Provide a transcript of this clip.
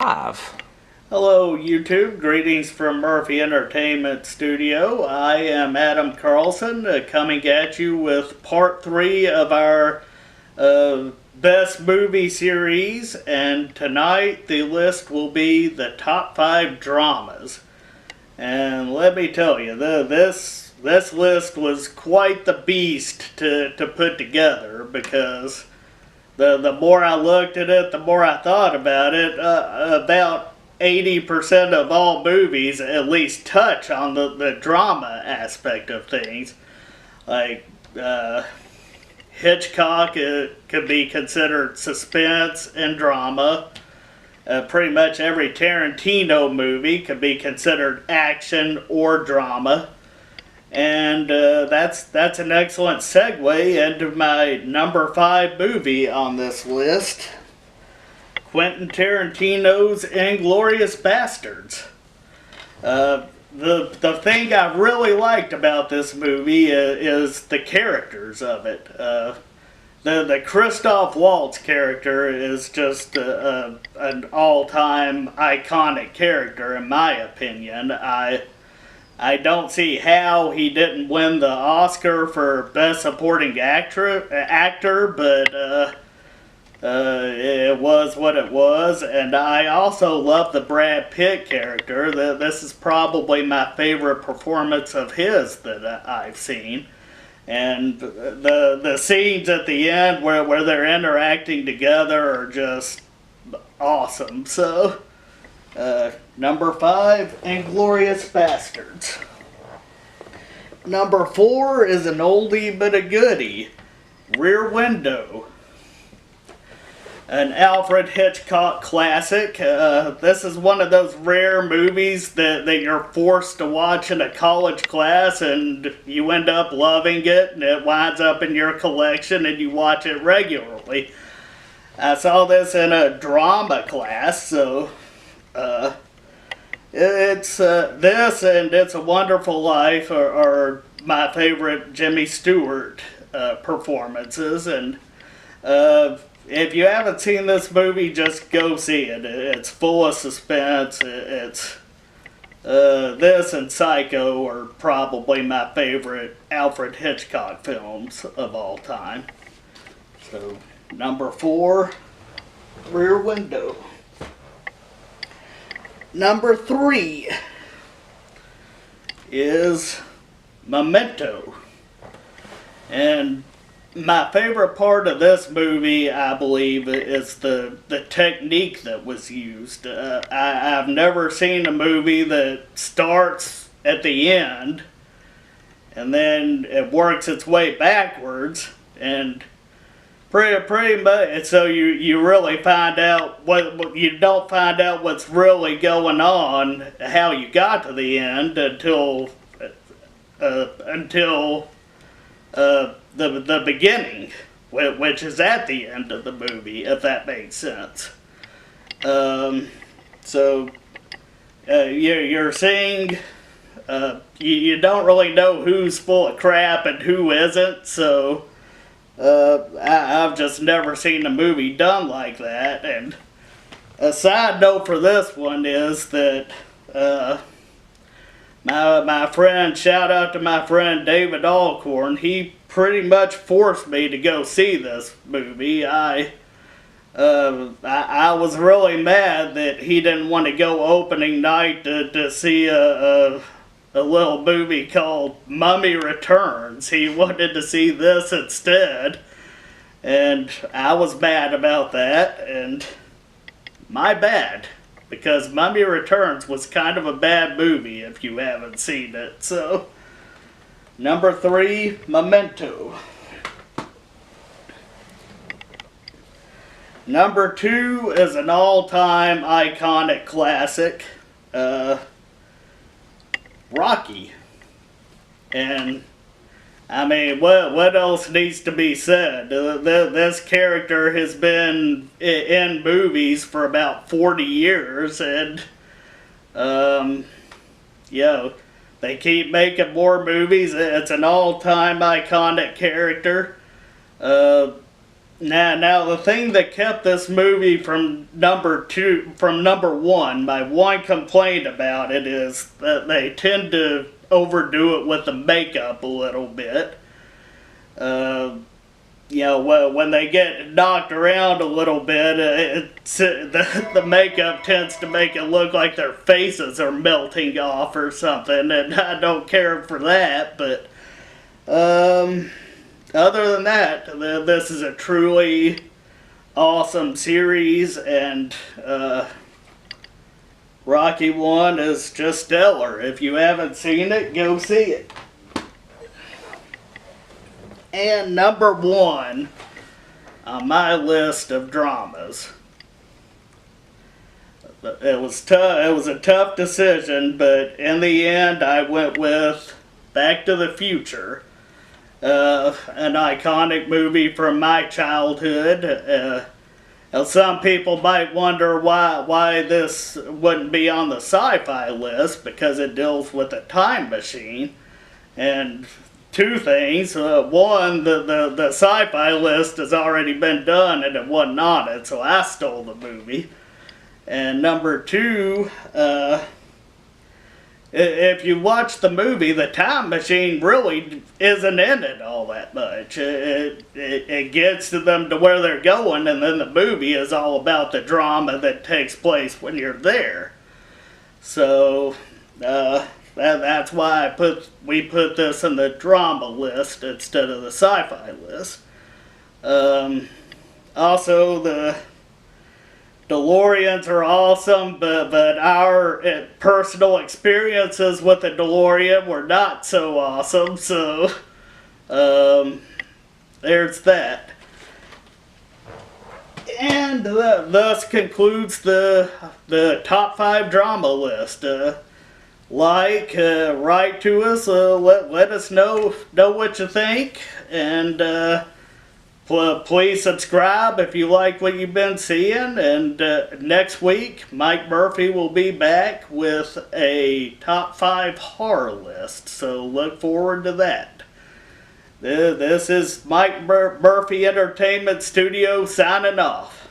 Live. Hello YouTube, greetings from Murphy Entertainment Studio. I am Adam Carlson coming at you with part 3 of our best movie series, and tonight the list will be the top 5 dramas. And let me tell you, this list was quite the beast to put together, because the more I looked at it, the more I thought about it. About 80% of all movies at least touch on the drama aspect of things. Like, Hitchcock could be considered suspense and drama. Pretty much every Tarantino movie could be considered action or drama. And that's an excellent segue into my number 5 movie on this list, Quentin Tarantino's Inglourious Basterds. The thing I really liked about this movie is the characters of it. The Christoph Waltz character is just an all-time iconic character, in my opinion. I don't see how he didn't win the Oscar for Best Supporting Actor, but it was what it was. And I also love the Brad Pitt character. This is probably my favorite performance of his that I've seen. And the scenes at the end where they're interacting together are just awesome. So, number 5, Inglourious Basterds. Number 4 is an oldie but a goodie, Rear Window. An Alfred Hitchcock classic. This is one of those rare movies that you're forced to watch in a college class, and you end up loving it, and it winds up in your collection, and you watch it regularly. I saw this in a drama class, so it's this and It's a Wonderful Life are my favorite Jimmy Stewart performances, and if you haven't seen this movie, just go see it. It's full of suspense. It's this and Psycho are probably my favorite Alfred Hitchcock films of all time. So, number 4, Rear Window. Number 3 is Memento. And my favorite part of this movie, I believe, is the technique that was used. I've never seen a movie that starts at the end and then it works its way backwards, and pretty much, so you really find out what you don't find out what's really going on, how you got to the end until the beginning, which is at the end of the movie, if that makes sense. So you're seeing, you don't really know who's full of crap and who isn't, so I've just never seen a movie done like that. And a side note for this one is that my friend, shout out to my friend David Alcorn, he pretty much forced me to go see this movie. I was really mad that he didn't want to go opening night to see a little movie called Mummy Returns. He wanted to see this instead, and I was mad about that, and my bad, because Mummy Returns was kind of a bad movie if you haven't seen it. So, number 3, Memento. Number 2 is an all-time iconic classic, Rocky. And, I mean, what else needs to be said? This character has been in movies for about 40 years, and, they keep making more movies. It's an all-time iconic character. Now the thing that kept this movie from number one, my one complaint about it is that they tend to overdo it with the makeup a little bit. When they get knocked around a little bit, the makeup tends to make it look like their faces are melting off or something, and I don't care for that, but other than that, this is a truly awesome series, and Rocky 1 is just stellar. If you haven't seen it, go see it. And number one on my list of dramas. It was tough. It was a tough decision, but in the end, I went with Back to the Future, an iconic movie from my childhood. Some people might wonder why this wouldn't be on the sci-fi list, because it deals with a time machine, and two things. One, the sci-fi list has already been done and it wasn't on it, so I stole the movie. And number two, if you watch the movie, the time machine really isn't in it all that much. It gets to them to where they're going, and then the movie is all about the drama that takes place when you're there. So, that's why we put this in the drama list instead of the sci-fi list. Also, the DeLoreans are awesome, but our personal experiences with the DeLorean were not so awesome. So there's that. And thus concludes the top 5 drama list. Write to us, let us know what you think, and please subscribe if you like what you've been seeing. And next week, Mike Murphy will be back with a top 5 horror list, so look forward to that. This is Mike Murphy Entertainment Studio signing off.